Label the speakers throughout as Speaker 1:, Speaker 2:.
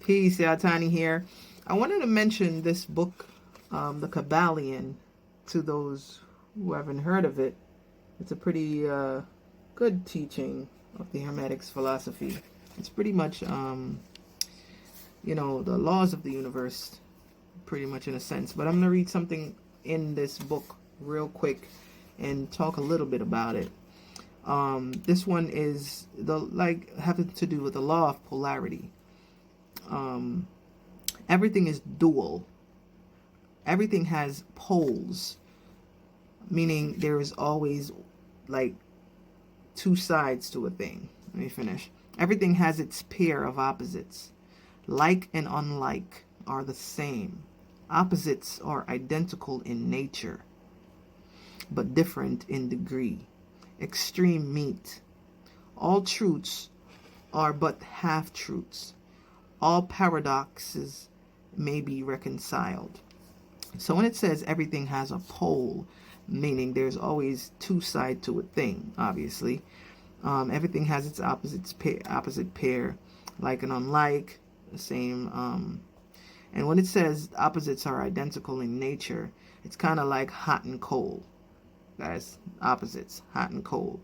Speaker 1: Peace, yeah, Tani here. I wanted to mention this book, the Kybalion, to those who haven't heard of it. It's a pretty good teaching of the Hermetics philosophy. It's pretty much, the laws of the universe, pretty much in a sense. But I'm going to read something in this book real quick and talk a little bit about it. This one is having to do with the law of polarity. Everything is dual. Everything has poles, meaning there is always like two sides to a thing. Let me finish. Everything has its pair of opposites. Like and unlike are the same. Opposites are identical in nature, but different in degree. Extreme meet. All truths are but half-truths. All paradoxes may be reconciled. So when it says everything has a pole, meaning there's always two sides to a thing, obviously. Everything has its opposite pair, like and unlike, the same. And when it says opposites are identical in nature, it's kind of like hot and cold. That's opposites, hot and cold.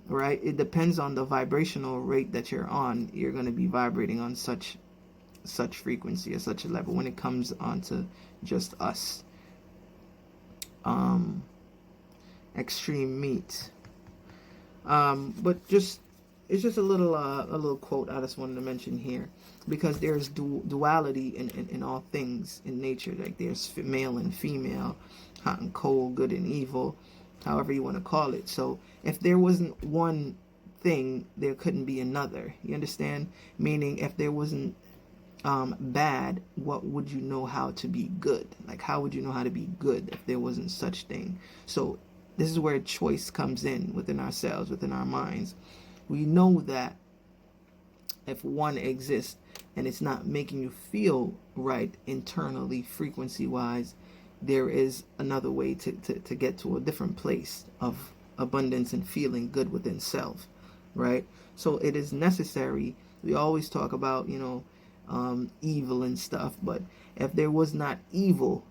Speaker 1: Right? It depends on the vibrational rate that you're on. You're going to be vibrating on such frequency or such a level when it comes onto just us. Extreme meat. But it's just a little quote I just wanted to mention here, because there's duality in all things in nature. Like there's male and female, hot and cold, good and evil, however you want to call it. So if there wasn't one thing, there couldn't be another. You understand? Meaning, if there wasn't bad, what would you know how to be good? Like, how would you know how to be good if there wasn't such thing? So this is where choice comes in within ourselves, within our minds. We know that if one exists and it's not making you feel right internally, frequency-wise, there is another way to get to a different place of abundance and feeling good within self, right? So it is necessary. We always talk about, evil and stuff, but if there was not evil,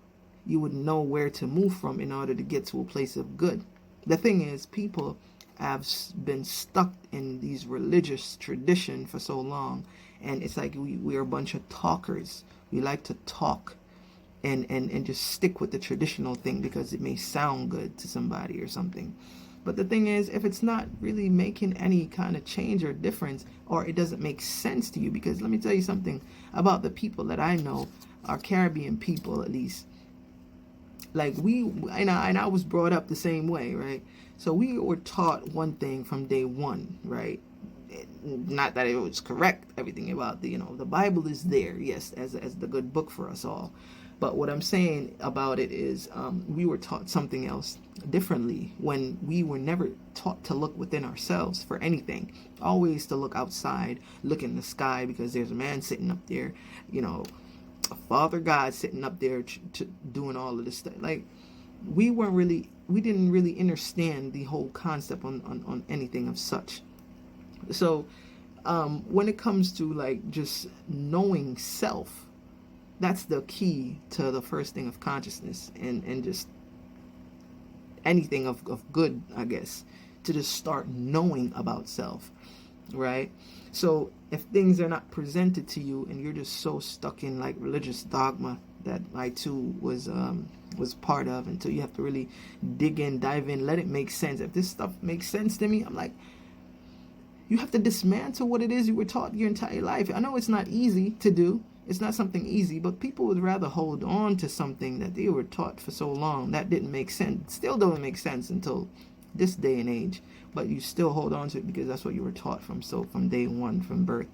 Speaker 1: you would know where to move from in order to get to a place of good. The thing is, people have been stuck in these religious tradition for so long, and it's like we're a bunch of talkers. We like to talk and just stick with the traditional thing because it may sound good to somebody or something. But the thing is, if it's not really making any kind of change or difference, or it doesn't make sense to you, because let me tell you something about the people that I know, our Caribbean people at least, like and I was brought up the same way, right? So we were taught one thing from day one, right? Not that it was correct, everything about the Bible is there, yes, as the good book for us all. But what I'm saying about it is we were taught something else differently when we were never taught to look within ourselves for anything. Always to look outside, look in the sky, because there's a man sitting up there, a Father God sitting up there doing all of this stuff. Like, we didn't really understand the whole concept on anything of such. So when it comes to like just knowing self, that's the key to the first thing of consciousness and just anything of good, I guess, to just start knowing about self, right? So if things are not presented to you and you're just so stuck in like religious dogma that I too was part of, until you have to really dig in, dive in, let it make sense. If this stuff makes sense to me, I'm like, you have to dismantle what it is you were taught your entire life. I know it's not easy to do. It's not something easy, but people would rather hold on to something that they were taught for so long that didn't make sense. Still doesn't make sense until this day and age, but you still hold on to it because that's what you were taught from day one, from birth.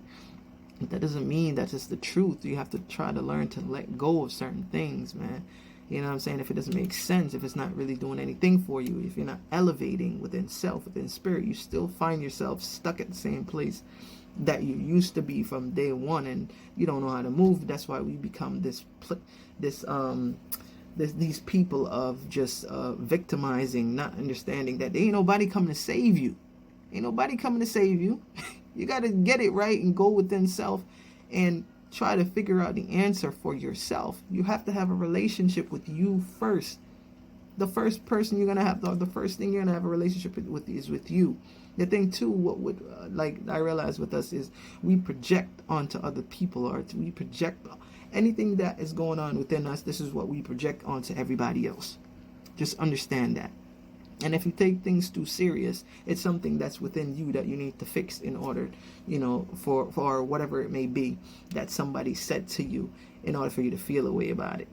Speaker 1: But that doesn't mean that's just the truth. You have to try to learn to let go of certain things, man. You know what I'm saying? If it doesn't make sense, if it's not really doing anything for you, if you're not elevating within self, within spirit, you still find yourself stuck at the same place that you used to be from day one, and you don't know how to move. That's why we become these people of just victimizing, not understanding that there ain't nobody coming to save you. Ain't nobody coming to save you. You got to get it right and go within self and try to figure out the answer for yourself. You have to have a relationship with you first. The first person you're gonna have, the first thing you're gonna have a relationship with is with you. The thing too, what would like I realize with us is we project onto other people, or we project anything that is going on within us. This is what we project onto everybody else. Just understand that. And if you take things too serious, it's something that's within you that you need to fix in order, for whatever it may be that somebody said to you in order for you to feel a way about it.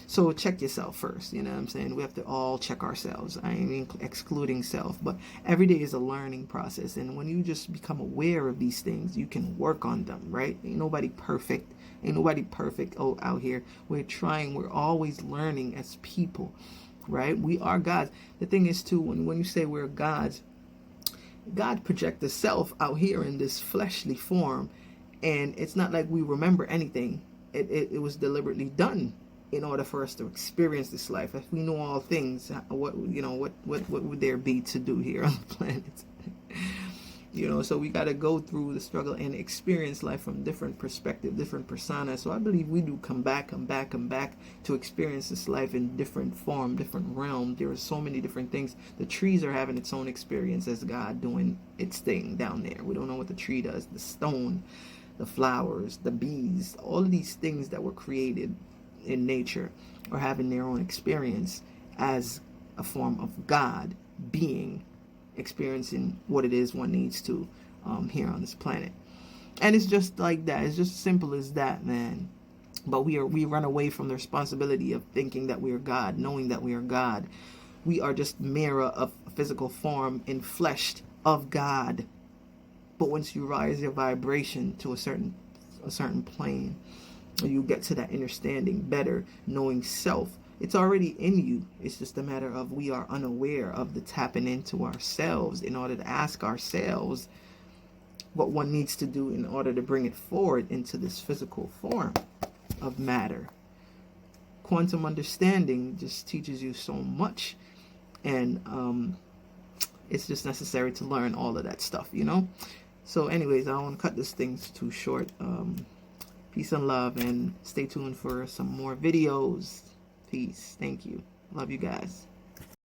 Speaker 1: So check yourself first, you know what I'm saying? We have to all check ourselves. I mean, excluding self, but every day is a learning process. And when you just become aware of these things, you can work on them, right? Ain't nobody perfect. Ain't nobody perfect out here. We're trying. We're always learning as people, right? We are gods. The thing is too, when you say we're gods, God projects the self out here in this fleshly form, and it's not like we remember anything. It was deliberately done in order for us to experience this life. If we know all things, what would there be to do here on the planet? So we got to go through the struggle and experience life from different perspective, different personas. So I believe we do come back to experience this life in different form, different realm. There are so many different things. The trees are having its own experience as God doing its thing down there. We don't know what the tree does. The stone, the flowers, the bees, all of these things that were created in nature are having their own experience as a form of God being, experiencing what it is one needs to here on this planet. And it's just like that. It's just simple as that, man. But we run away from the responsibility of thinking that we are God, knowing that we are God. We are just mirror of a physical form enfleshed of God. But once you rise your vibration to a certain plane, you get to that understanding better, knowing self. It's already in you. It's just a matter of we are unaware of the tapping into ourselves in order to ask ourselves what one needs to do in order to bring it forward into this physical form of matter. Quantum understanding just teaches you so much, and it's just necessary to learn all of that stuff, So anyways, I don't want to cut this thing too short. Peace and love, and stay tuned for some more videos. Peace. Thank you. Love you guys.